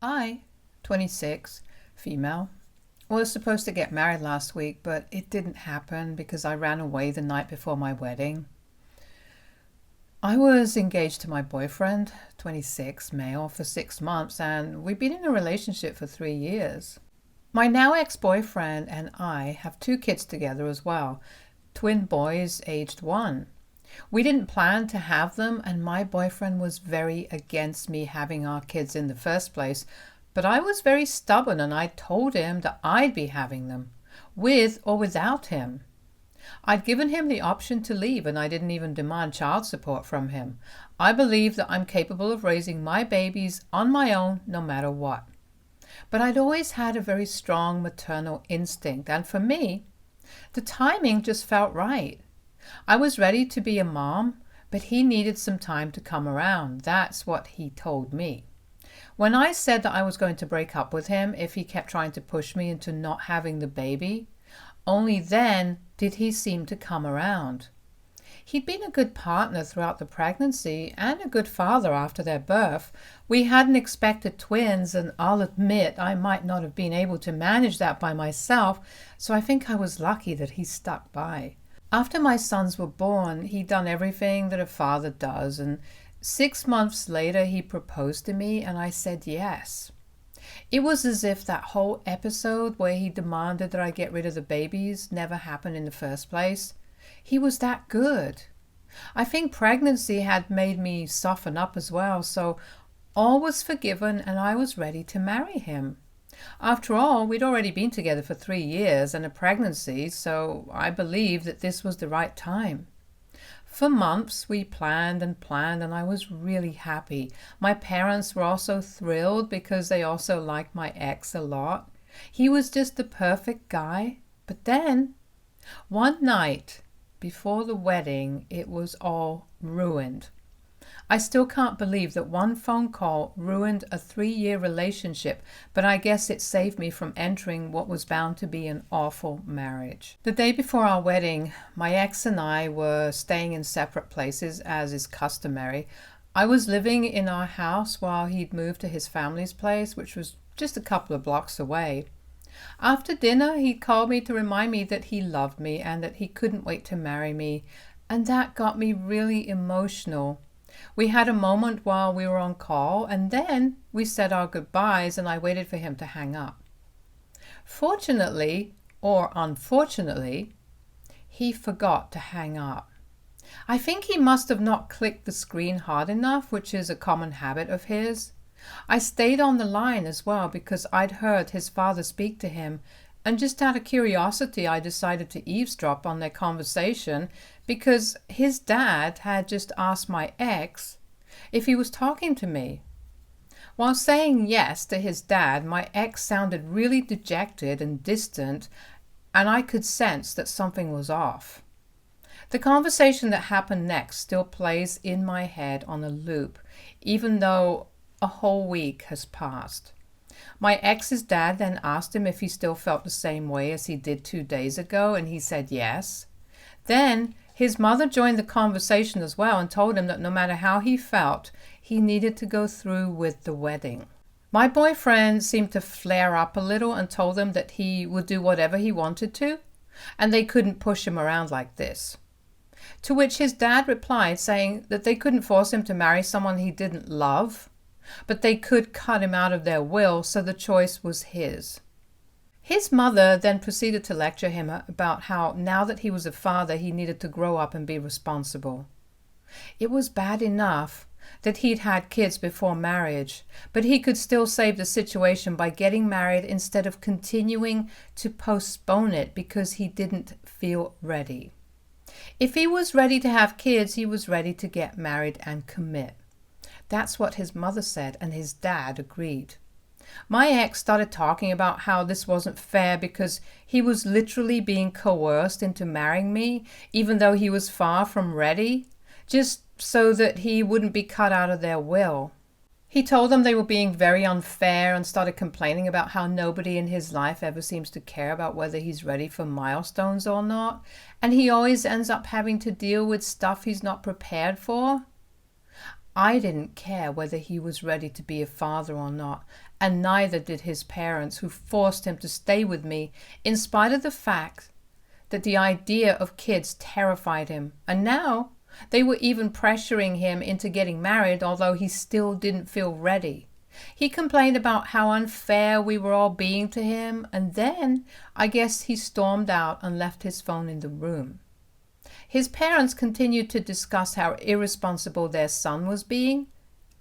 I, 26, female, was supposed to get married last week, but it didn't happen because I ran away the night before my wedding. I was engaged to my boyfriend, 26, male, for 6 months, and we've been in a relationship for 3 years. My now ex-boyfriend and I have two kids together as well, twin boys aged 1. We didn't plan to have them, and my boyfriend was very against me having our kids in the first place. But I was very stubborn and I told him that I'd be having them, with or without him. I'd given him the option to leave and I didn't even demand child support from him. I believe that I'm capable of raising my babies on my own no matter what. But I'd always had a very strong maternal instinct, and for me, the timing just felt right. I was ready to be a mom, but he needed some time to come around. That's what he told me. When I said that I was going to break up with him if he kept trying to push me into not having the baby, only then did he seem to come around. He'd been a good partner throughout the pregnancy and a good father after their birth. We hadn't expected twins, and I'll admit I might not have been able to manage that by myself, so I think I was lucky that he stuck by. After my sons were born, he'd done everything that a father does, and 6 months later he proposed to me and I said yes. It was as if that whole episode where he demanded that I get rid of the babies never happened in the first place. He was that good. I think pregnancy had made me soften up as well, so all was forgiven and I was ready to marry him. After all, we'd already been together for 3 years and a pregnancy, so I believed that this was the right time. For months we planned and planned and I was really happy. My parents were also thrilled because they also liked my ex a lot. He was just the perfect guy. But then, one night before the wedding, it was all ruined. I still can't believe that one phone call ruined a 3-year relationship, but I guess it saved me from entering what was bound to be an awful marriage. The day before our wedding, my ex and I were staying in separate places, as is customary. I was living in our house while he'd moved to his family's place, which was just a couple of blocks away. After dinner, he called me to remind me that he loved me and that he couldn't wait to marry me, and that got me really emotional. We had a moment while we were on call, and then we said our goodbyes and I waited for him to hang up. Fortunately, or unfortunately, he forgot to hang up. I think he must have not clicked the screen hard enough, which is a common habit of his. I stayed on the line as well because I'd heard his father speak to him, and just out of curiosity I decided to eavesdrop on their conversation because his dad had just asked my ex if he was talking to me. While saying yes to his dad, my ex sounded really dejected and distant, and I could sense that something was off. The conversation that happened next still plays in my head on a loop, even though a whole week has passed. My ex's dad then asked him if he still felt the same way as he did 2 days ago, and he said yes. Then his mother joined the conversation as well and told him that no matter how he felt, he needed to go through with the wedding. My boyfriend seemed to flare up a little and told them that he would do whatever he wanted to, and they couldn't push him around like this. To which his dad replied, saying that they couldn't force him to marry someone he didn't love, but they could cut him out of their will, so the choice was his. His mother then proceeded to lecture him about how now that he was a father, he needed to grow up and be responsible. It was bad enough that he'd had kids before marriage, but he could still save the situation by getting married instead of continuing to postpone it because he didn't feel ready. If he was ready to have kids, he was ready to get married and commit. That's what his mother said, and his dad agreed. My ex started talking about how this wasn't fair because he was literally being coerced into marrying me, even though he was far from ready, just so that he wouldn't be cut out of their will. He told them they were being very unfair and started complaining about how nobody in his life ever seems to care about whether he's ready for milestones or not, and he always ends up having to deal with stuff he's not prepared for. I didn't care whether he was ready to be a father or not, And neither did his parents, who forced him to stay with me in spite of the fact that the idea of kids terrified him. And now they were even pressuring him into getting married, although he still didn't feel ready. He complained about how unfair we were all being to him, and then I guess he stormed out and left his phone in the room. His parents continued to discuss how irresponsible their son was being,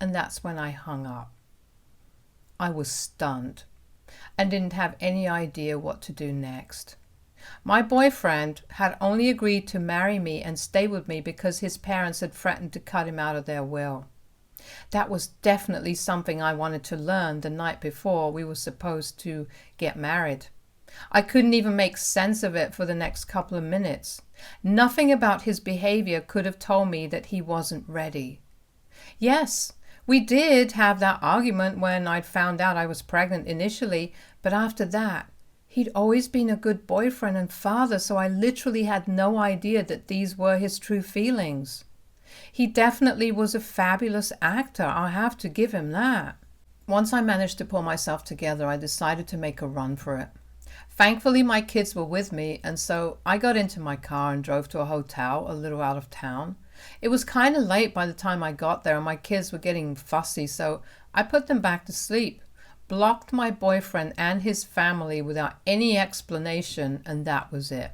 and that's when I hung up. I was stunned and didn't have any idea what to do next. My boyfriend had only agreed to marry me and stay with me because his parents had threatened to cut him out of their will. That was definitely something I wanted to learn the night before we were supposed to get married. I couldn't even make sense of it for the next couple of minutes. Nothing about his behavior could have told me that he wasn't ready. Yes, we did have that argument when I'd found out I was pregnant initially, but after that, he'd always been a good boyfriend and father, so I literally had no idea that these were his true feelings. He definitely was a fabulous actor, I'll have to give him that. Once I managed to pull myself together, I decided to make a run for it. Thankfully, my kids were with me, and so I got into my car and drove to a hotel a little out of town. It was kind of late by the time I got there, and my kids were getting fussy, so I put them back to sleep, blocked my boyfriend and his family without any explanation, and that was it.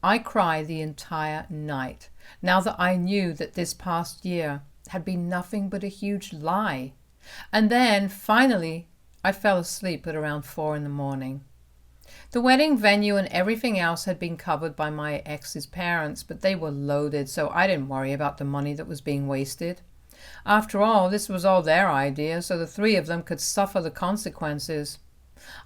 I cried the entire night, now that I knew that this past year had been nothing but a huge lie. And then, finally, I fell asleep at around 4 a.m. The wedding venue and everything else had been covered by my ex's parents, but they were loaded, so I didn't worry about the money that was being wasted. After all, this was all their idea, so the three of them could suffer the consequences.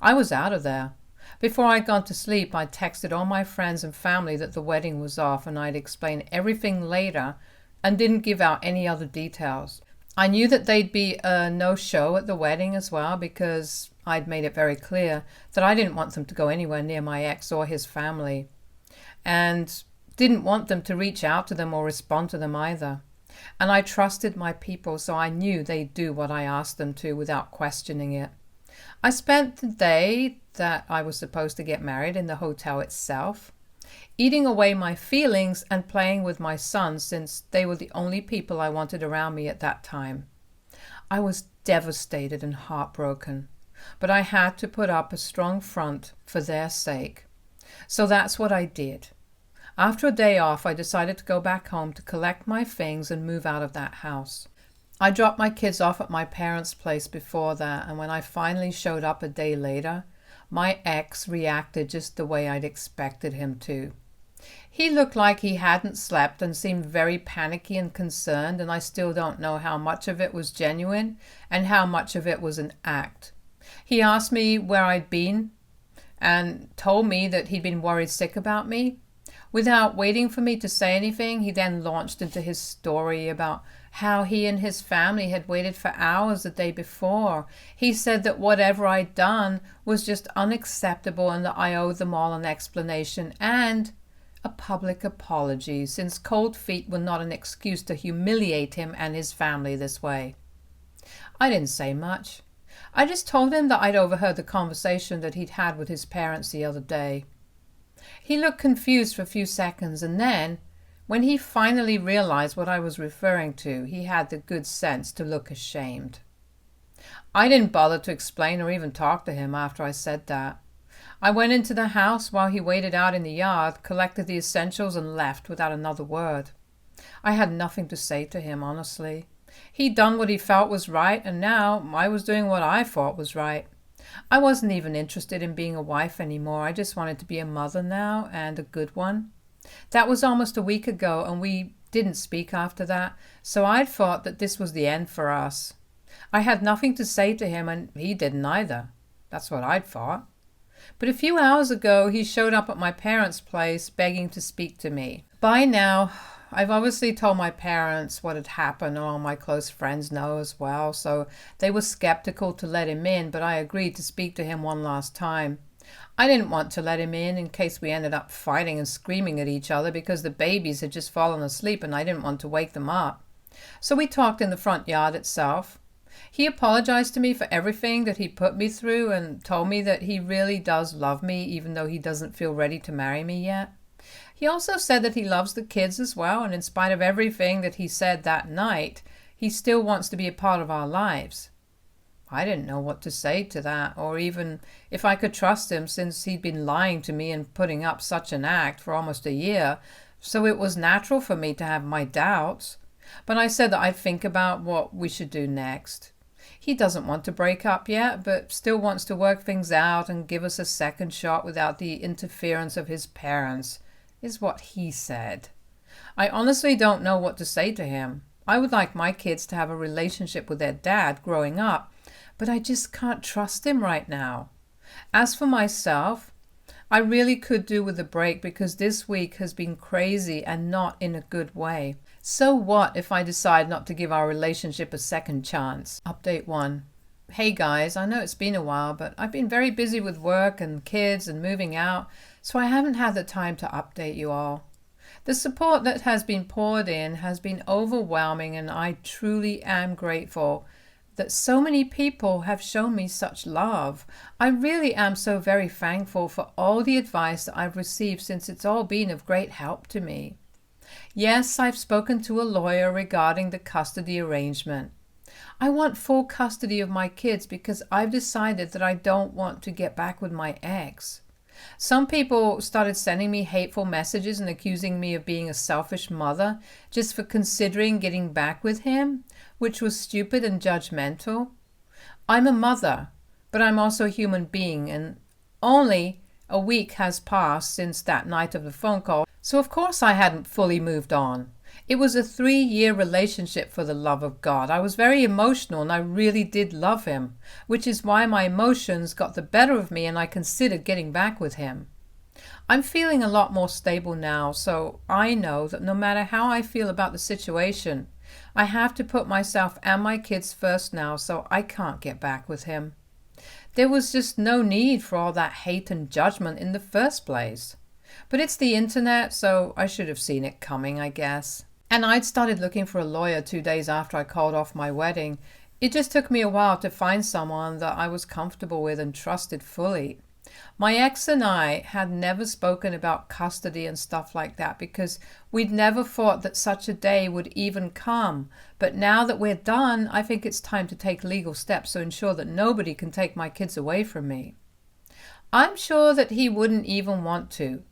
I was out of there. Before I'd gone to sleep, I texted all my friends and family that the wedding was off, and I'd explain everything later and didn't give out any other details. I knew that they'd be a no-show at the wedding as well, because I'd made it very clear that I didn't want them to go anywhere near my ex or his family, and didn't want them to reach out to them or respond to them either. And I trusted my people, so I knew they'd do what I asked them to without questioning it. I spent the day that I was supposed to get married in the hotel itself, eating away my feelings and playing with my sons, since they were the only people I wanted around me at that time. I was devastated and heartbroken, but I had to put up a strong front for their sake. So that's what I did. After a day off, I decided to go back home to collect my things and move out of that house. I dropped my kids off at my parents' place before that, and when I finally showed up a day later, my ex reacted just the way I'd expected him to. He looked like he hadn't slept and seemed very panicky and concerned, and I still don't know how much of it was genuine and how much of it was an act. He asked me where I'd been and told me that he'd been worried sick about me. Without waiting for me to say anything, he then launched into his story about how he and his family had waited for hours the day before. He said that whatever I'd done was just unacceptable and that I owed them all an explanation and a public apology, since cold feet were not an excuse to humiliate him and his family this way. I didn't say much. I just told him that I'd overheard the conversation that he'd had with his parents the other day. He looked confused for a few seconds, and then, when he finally realized what I was referring to, he had the good sense to look ashamed. I didn't bother to explain or even talk to him after I said that. I went into the house while he waited out in the yard, collected the essentials, and left without another word. I had nothing to say to him, honestly. He'd done what he felt was right, and now I was doing what I thought was right. I wasn't even interested in being a wife anymore. I just wanted to be a mother now, and a good one. That was almost a week ago, and we didn't speak after that, so I'd thought that this was the end for us. I had nothing to say to him, and he didn't either. That's what I'd thought. But a few hours ago, he showed up at my parents' place begging to speak to me. By now, I've obviously told my parents what had happened, and all my close friends know as well, so they were skeptical to let him in, but I agreed to speak to him one last time. I didn't want to let him in case we ended up fighting and screaming at each other because the babies had just fallen asleep and I didn't want to wake them up. So we talked in the front yard itself. He apologized to me for everything that he put me through and told me that he really does love me even though he doesn't feel ready to marry me yet. He also said that he loves the kids as well, and in spite of everything that he said that night, he still wants to be a part of our lives. I didn't know what to say to that, or even if I could trust him, since he'd been lying to me and putting up such an act for almost a year, so it was natural for me to have my doubts. But I said that I'd think about what we should do next. He doesn't want to break up yet, but still wants to work things out and give us a second shot without the interference of his parents, is what he said. I honestly don't know what to say to him. I would like my kids to have a relationship with their dad growing up, but I just can't trust him right now. As for myself, I really could do with a break because this week has been crazy and not in a good way. So what if I decide not to give our relationship a second chance? Update 1. Hey guys, I know it's been a while, but I've been very busy with work and kids and moving out, so I haven't had the time to update you all. The support that has been poured in has been overwhelming, and I truly am grateful that so many people have shown me such love. I really am so very thankful for all the advice that I've received, since it's all been of great help to me. Yes, I've spoken to a lawyer regarding the custody arrangement. I want full custody of my kids because I've decided that I don't want to get back with my ex. Some people started sending me hateful messages and accusing me of being a selfish mother just for considering getting back with him, which was stupid and judgmental. I'm a mother, but I'm also a human being, and only a week has passed since that night of the phone call, so of course I hadn't fully moved on. It was a 3-year relationship, for the love of God. I was very emotional and I really did love him, which is why my emotions got the better of me and I considered getting back with him. I'm feeling a lot more stable now, so I know that no matter how I feel about the situation, I have to put myself and my kids first now, so I can't get back with him. There was just no need for all that hate and judgment in the first place. But it's the internet, so I should have seen it coming, I guess. And I'd started looking for a lawyer 2 days after I called off my wedding. It just took me a while to find someone that I was comfortable with and trusted fully. My ex and I had never spoken about custody and stuff like that because we'd never thought that such a day would even come. But now that we're done, I think it's time to take legal steps to ensure that nobody can take my kids away from me. I'm sure that he wouldn't even want to,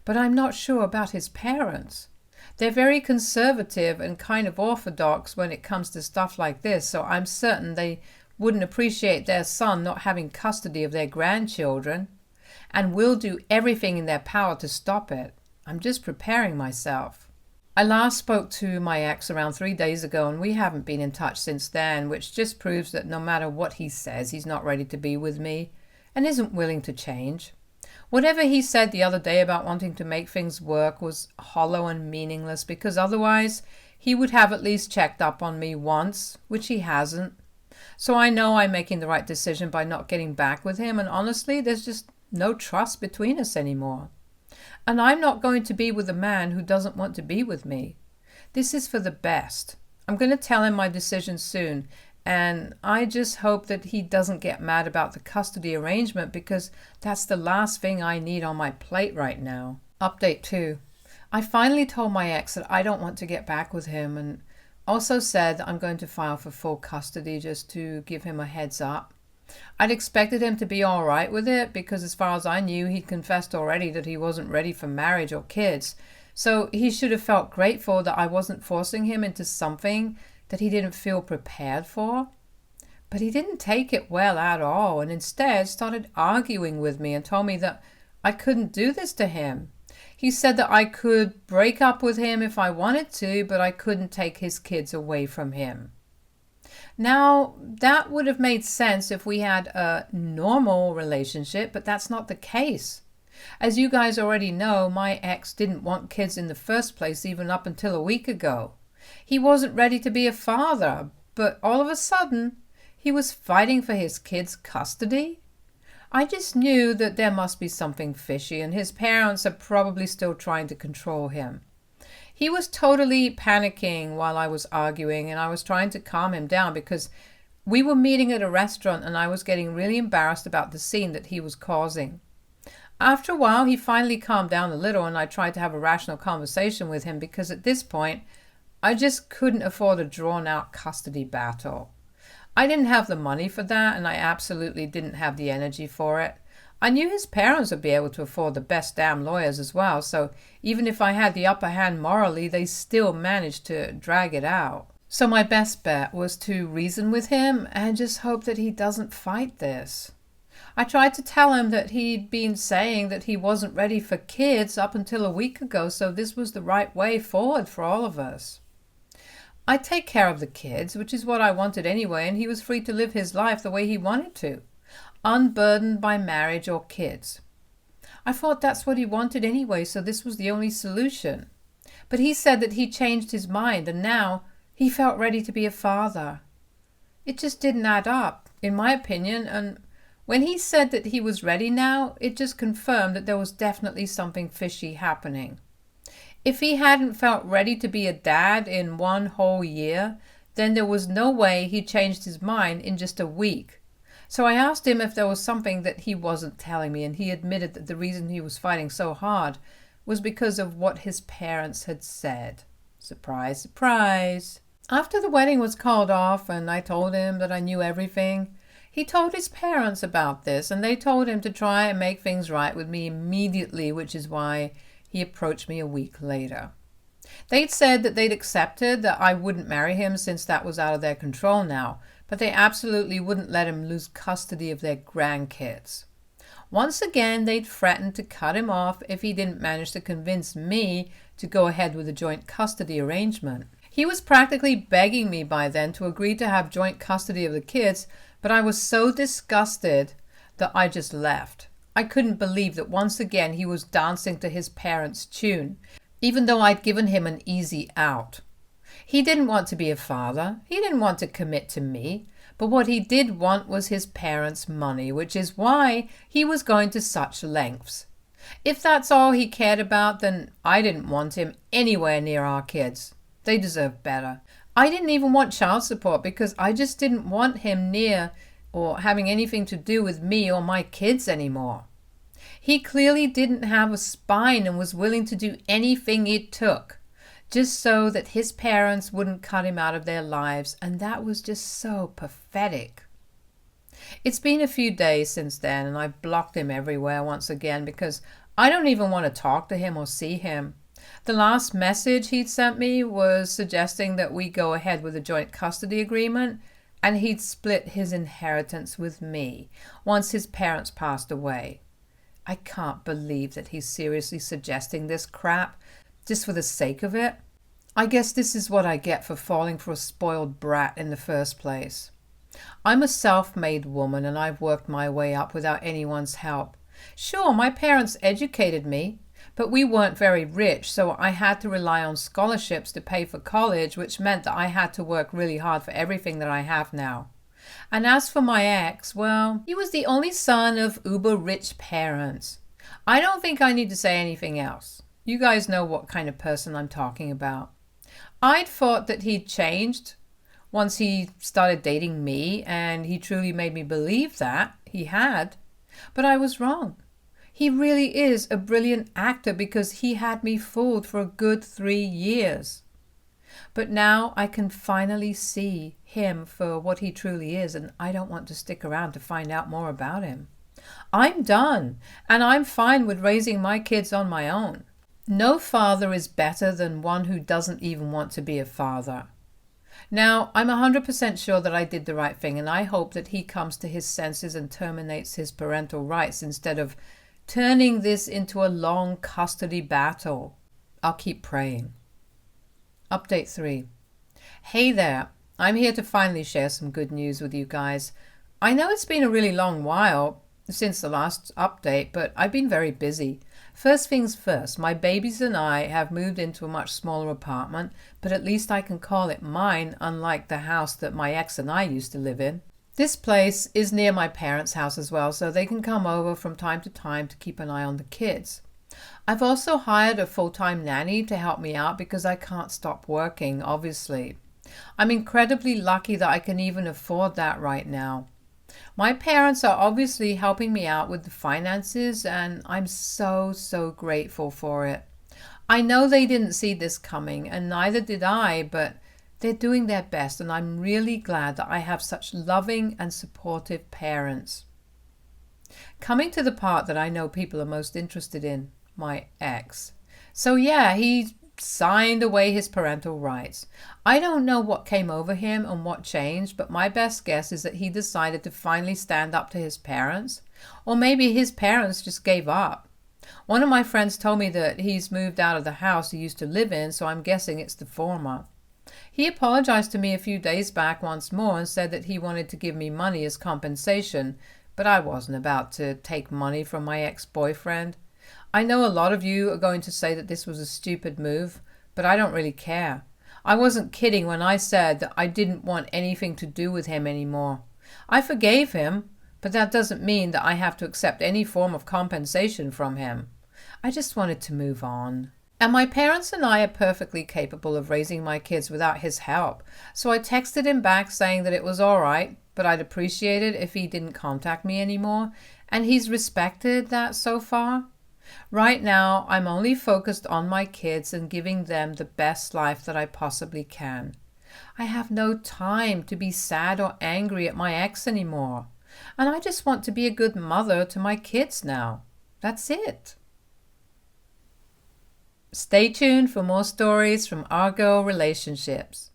but I'm not sure about his parents. They're very conservative and kind of orthodox when it comes to stuff like this, so I'm certain they wouldn't appreciate their son not having custody of their grandchildren, and will do everything in their power to stop it. I'm just preparing myself. I last spoke to my ex around 3 days ago, and we haven't been in touch since then, which just proves that no matter what he says, he's not ready to be with me and isn't willing to change. Whatever he said the other day about wanting to make things work was hollow and meaningless, because otherwise he would have at least checked up on me once, which he hasn't. So I know I'm making the right decision by not getting back with him, and honestly, there's just no trust between us anymore. And I'm not going to be with a man who doesn't want to be with me. This is for the best. I'm going to tell him my decision soon, and I just hope that he doesn't get mad about the custody arrangement, because that's the last thing I need on my plate right now. Update 2. I finally told my ex that I don't want to get back with him, and also said that I'm going to file for full custody just to give him a heads up. I'd expected him to be all right with it because as far as I knew, he'd confessed already that he wasn't ready for marriage or kids. So he should have felt grateful that I wasn't forcing him into something that he didn't feel prepared for. But he didn't take it well at all, and instead started arguing with me and told me that I couldn't do this to him. He said that I could break up with him if I wanted to, but I couldn't take his kids away from him. Now, that would have made sense if we had a normal relationship, but that's not the case. As you guys already know, my ex didn't want kids in the first place, even up until a week ago. He wasn't ready to be a father, but all of a sudden, he was fighting for his kids' custody. I just knew that there must be something fishy, and his parents are probably still trying to control him. He was totally panicking while I was arguing, and I was trying to calm him down because We were meeting at a restaurant and I was getting really embarrassed about the scene that he was causing. After a while, he finally calmed down a little and I tried to have a rational conversation with him because at this point, I just couldn't afford a drawn-out custody battle. I didn't have the money for that and I absolutely didn't have the energy for it. I knew his parents would be able to afford the best damn lawyers as well, so even if I had the upper hand morally, they still managed to drag it out. So my best bet was to reason with him and just hope that he doesn't fight this. I tried to tell him that he'd been saying that he wasn't ready for kids up until a week ago, so this was the right way forward for all of us. I'd take care of the kids, which is what I wanted anyway, and he was free to live his life the way he wanted to, unburdened by marriage or kids. I thought that's what he wanted anyway, so this was the only solution. But he said that he changed his mind and now he felt ready to be a father. It just didn't add up, in my opinion, and when he said that he was ready now, it just confirmed that there was definitely something fishy happening. If he hadn't felt ready to be a dad in 1 whole year, then there was no way he changed his mind in just a week. So I asked him if there was something that he wasn't telling me, and he admitted that the reason he was fighting so hard was because of what his parents had said. Surprise, surprise. After the wedding was called off and I told him that I knew everything, he told his parents about this and they told him to try and make things right with me immediately, which is why he approached me a week later. They'd said that they'd accepted that I wouldn't marry him since that was out of their control now, but they absolutely wouldn't let him lose custody of their grandkids. Once again, they'd threatened to cut him off if he didn't manage to convince me to go ahead with a joint custody arrangement. He was practically begging me by then to agree to have joint custody of the kids, but I was so disgusted that I just left. I couldn't believe that once again he was dancing to his parents' tune, even though I'd given him an easy out. He didn't want to be a father. He didn't want to commit to me. But what he did want was his parents' money, which is why he was going to such lengths. If that's all he cared about, then I didn't want him anywhere near our kids. They deserve better. I didn't even want child support because I just didn't want him near or having anything to do with me or my kids anymore. He clearly didn't have a spine and was willing to do anything it took just so that his parents wouldn't cut him out of their lives, and that was just so pathetic. It's been a few days since then and I've blocked him everywhere once again because I don't even want to talk to him or see him. The last message he'd sent me was suggesting that we go ahead with a joint custody agreement and he'd split his inheritance with me once his parents passed away. I can't believe that he's seriously suggesting this crap just for the sake of it. I guess this is what I get for falling for a spoiled brat in the first place. I'm a self-made woman and I've worked my way up without anyone's help. Sure, my parents educated me, but we weren't very rich, so I had to rely on scholarships to pay for college, which meant that I had to work really hard for everything that I have now. And as for my ex, well, he was the only son of uber-rich parents. I don't think I need to say anything else. You guys know what kind of person I'm talking about. I'd thought that he'd changed once he started dating me, and he truly made me believe that he had. But I was wrong. He really is a brilliant actor because he had me fooled for a good 3 years. But now I can finally see him for what he truly is, and I don't want to stick around to find out more about him. I'm done, and I'm fine with raising my kids on my own. No father is better than one who doesn't even want to be a father. Now, I'm 100% sure that I did the right thing, and I hope that he comes to his senses and terminates his parental rights instead of turning this into a long custody battle. I'll keep praying. Update 3. Hey there, I'm here to finally share some good news with you guys. I know it's been a really long while since the last update, but I've been very busy. First things first, my babies and I have moved into a much smaller apartment, but at least I can call it mine, unlike the house that my ex and I used to live in. This place is near my parents' house as well, so they can come over from time to keep an eye on the kids. I've also hired a full-time nanny to help me out because I can't stop working, obviously. I'm incredibly lucky that I can even afford that right now. My parents are obviously helping me out with the finances, and I'm so grateful for it. I know they didn't see this coming, and neither did I, but they're doing their best, and I'm really glad that I have such loving and supportive parents. Coming to the part that I know people are most interested in, my ex. So yeah, he signed away his parental rights. I don't know what came over him and what changed, but my best guess is that he decided to finally stand up to his parents. Or maybe his parents just gave up. One of my friends told me that he's moved out of the house he used to live in, so I'm guessing it's the former. He apologized to me a few days back once more and said that he wanted to give me money as compensation, but I wasn't about to take money from my ex-boyfriend. I know a lot of you are going to say that this was a stupid move, but I don't really care. I wasn't kidding when I said that I didn't want anything to do with him anymore. I forgave him, but that doesn't mean that I have to accept any form of compensation from him. I just wanted to move on. And my parents and I are perfectly capable of raising my kids without his help, so I texted him back saying that it was all right, but I'd appreciate it if he didn't contact me anymore, and he's respected that so far. Right now, I'm only focused on my kids and giving them the best life that I possibly can. I have no time to be sad or angry at my ex anymore, and I just want to be a good mother to my kids now. That's it. Stay tuned for more stories from our girl relationships.